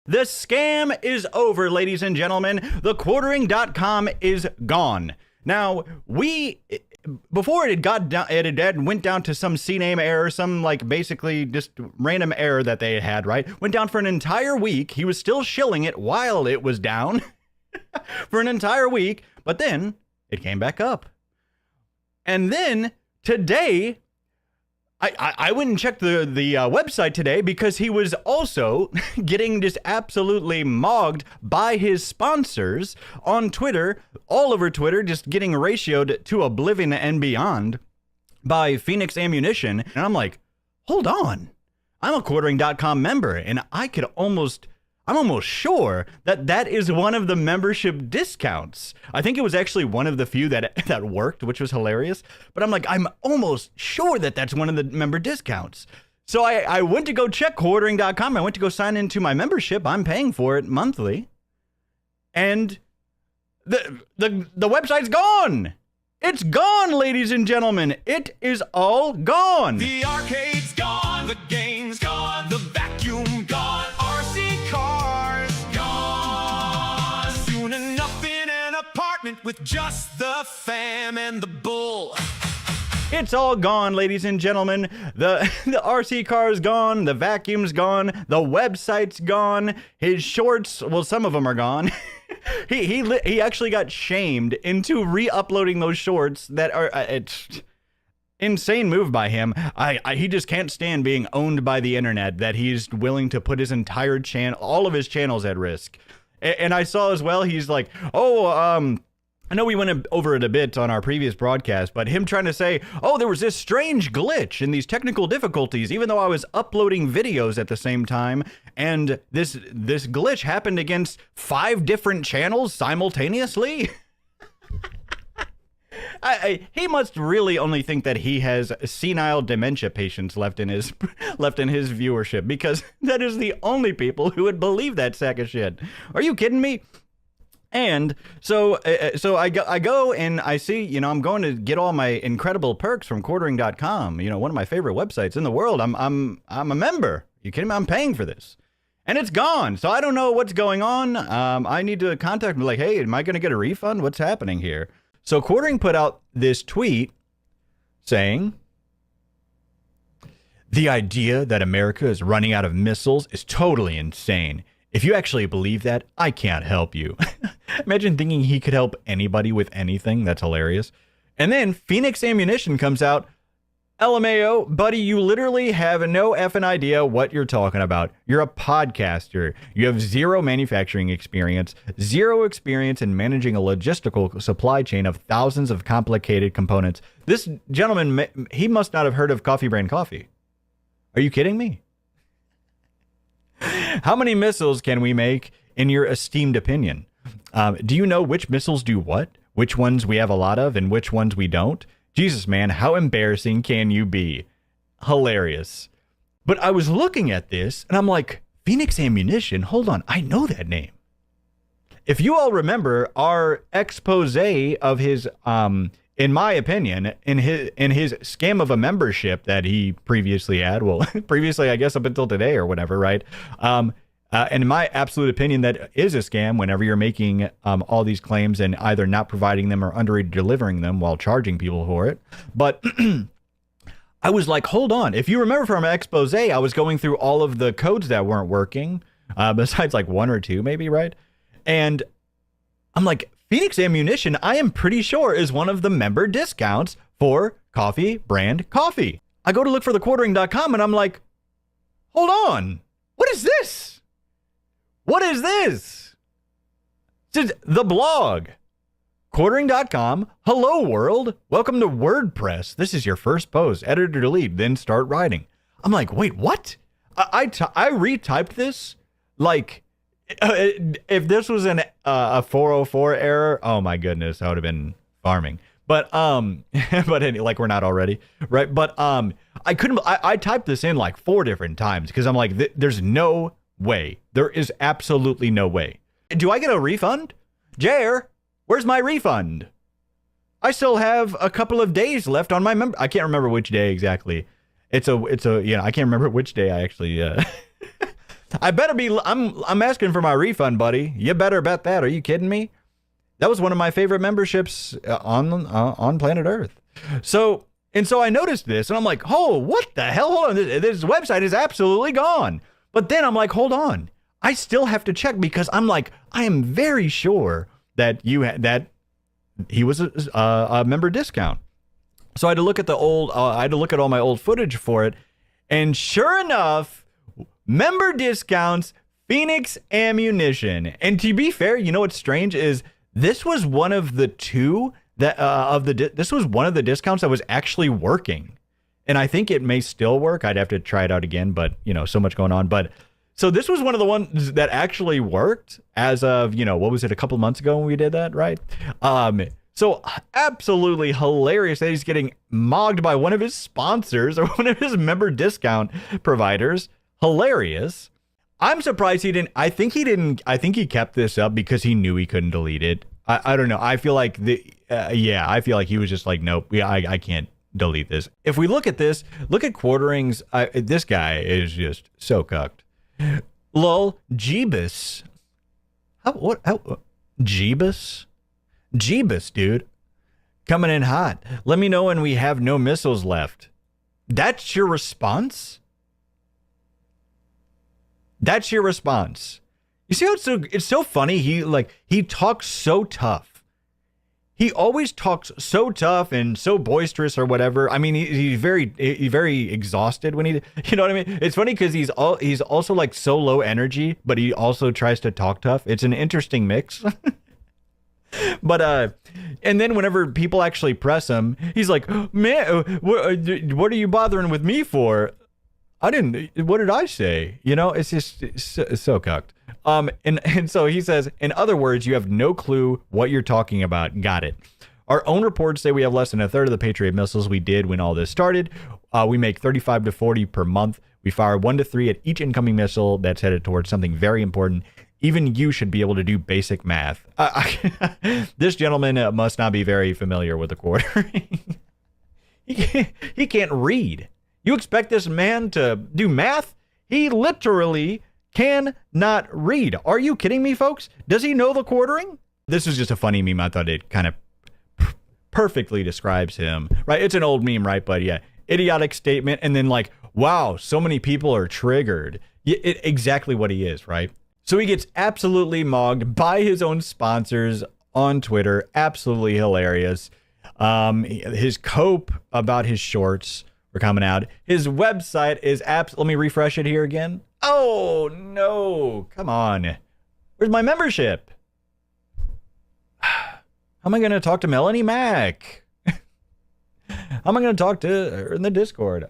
The scam is over, ladies and gentlemen. TheQuartering.com is gone. Now, before it got down, it went down to some CNAME error, some like basically just random error that they had, right? Went down for an entire week. He was still shilling it while it was down for an entire week, but then it came back up. And then today, I went and checked the website today because he was also getting just absolutely mogged by his sponsors on Twitter, all over Twitter, just getting ratioed to oblivion and beyond by Phoenix Ammunition. And I'm like, hold on, I'm a Quartering.com member, and I'm almost sure that is one of the membership discounts. I think it was actually one of the few that worked, which was hilarious. But I'm almost sure that's one of the member discounts. So I went to go check Quartering.com. I went to go sign into my membership. I'm paying for it monthly. And the website's gone. It's gone, ladies and gentlemen. It is all gone. The arcade's gone. The game's gone. The vacuum gone. RC cars gone. Soon enough in an apartment with just the fam and the bull. It's all gone, ladies and gentlemen. The RC car's gone. The vacuum's gone. The website's gone. His shorts, well, some of them are gone. He actually got shamed into re-uploading those shorts that are it's insane move by him. He just can't stand being owned by the internet, that he's willing to put his entire all of his channels at risk. And I saw as well, he's like, I know we went over it a bit on our previous broadcast, but him trying to say, oh, there was this strange glitch in these technical difficulties, even though I was uploading videos at the same time, and this glitch happened against 5 different channels simultaneously. He must really only think that he has senile dementia patients left in his viewership, because that is the only people who would believe that sack of shit. Are you kidding me? And so I go and I see, I'm going to get all my incredible perks from Quartering.com, one of my favorite websites in the world. I'm a member. You kidding me? I'm paying for this. And it's gone. So I don't know what's going on. I need to contact me like, hey, am I going to get a refund? What's happening here? So Quartering put out this tweet saying, the idea that America is running out of missiles is totally insane. If you actually believe that, I can't help you. Imagine thinking he could help anybody with anything. That's hilarious. And then Phoenix Ammunition comes out. LMAO, buddy, you literally have no effing idea what you're talking about. You're a podcaster. You have zero manufacturing experience, zero experience in managing a logistical supply chain of thousands of complicated components. This gentleman, he must not have heard of Coffee Brand Coffee. Are you kidding me? How many missiles can we make, in your esteemed opinion? Do you know which missiles do what? Which ones we have a lot of and which ones we don't? Jesus, man, how embarrassing can you be? Hilarious. But I was looking at this and I'm like, Phoenix Ammunition? Hold on, I know that name. If you all remember our expose of his, in my opinion, in his scam of a membership that he previously had, well, previously, I guess up until today or whatever, right? And in my absolute opinion, that is a scam whenever you're making all these claims and either not providing them or under-delivering them while charging people for it. But I was like, hold on. If you remember from my expose, I was going through all of the codes that weren't working, besides like 1 or 2 maybe, right? And I'm like, Phoenix Ammunition, I am pretty sure, is one of the member discounts for Coffee Brand Coffee. I go to look for TheQuartering.com and I'm like, hold on. What is this? What is this? This is the blog. Quartering.com. Hello, world. Welcome to WordPress. This is your first post. Editor delete, then start writing. I'm like, wait, what? I retyped this like... if this was a 404 error, oh my goodness, I would have been farming. But like we're not already, right? But I typed this in like 4 different times because I'm like, there's no way. There is absolutely no way. Do I get a refund? Jer, where's my refund? I still have a couple of days left on my member. I can't remember which day exactly. I can't remember which day I actually I better be. I'm asking for my refund, buddy. You better bet that. Are you kidding me? That was one of my favorite memberships on planet Earth. So I noticed this, and I'm like, oh, what the hell? Hold on, this website is absolutely gone. But then I'm like, hold on, I still have to check because I'm like, I am very sure that that he was a member discount. So I had to look at I had to look at all my old footage for it, and sure enough, member discounts, Phoenix Ammunition. And to be fair, you know what's strange is this was one of the two that this was one of the discounts that was actually working, and I think it may still work. I'd have to try it out again, but so much going on. But so this was one of the ones that actually worked as of what was it, a couple months ago when we did that, right? So absolutely hilarious that he's getting mogged by one of his sponsors or one of his member discount providers. Hilarious. I'm surprised he didn't. I think he kept this up because he knew he couldn't delete it. I don't know. I feel like I feel like he was just like, nope, I can't delete this. If we look at this, look at Quartering's. This guy is just so cucked. Lol, Jeebus. Jeebus? Jeebus, dude. Coming in hot. Let me know when we have no missiles left. That's your response? That's your response. You see how it's so funny? He talks so tough. He always talks so tough and so boisterous or whatever. I mean, he's very exhausted when you know what I mean? It's funny because he's also like so low energy, but he also tries to talk tough. It's an interesting mix. But and then whenever people actually press him, he's like, man, what are you bothering with me for? What did I say? It's just it's so cucked. And so he says, in other words, you have no clue what you're talking about. Got it. Our own reports say we have less than a third of the Patriot missiles we did when all this started. We make 35 to 40 per month. We fire 1 to 3 at each incoming missile that's headed towards something very important. Even you should be able to do basic math. This gentleman must not be very familiar with the quartering. He can't read. You expect this man to do math? He literally cannot read. Are you kidding me, folks? Does he know the quartering? This is just a funny meme. I thought it kind of perfectly describes him, right? It's an old meme, right? But yeah, idiotic statement. And then like, wow, so many people are triggered. Exactly what he is, right? So he gets absolutely mogged by his own sponsors on Twitter. Absolutely hilarious. His cope about his shorts were coming out. His website is let me refresh it here again. Oh, no. Come on. Where's my membership? How am I going to talk to Melanie Mack? How am I going to talk to her in the Discord?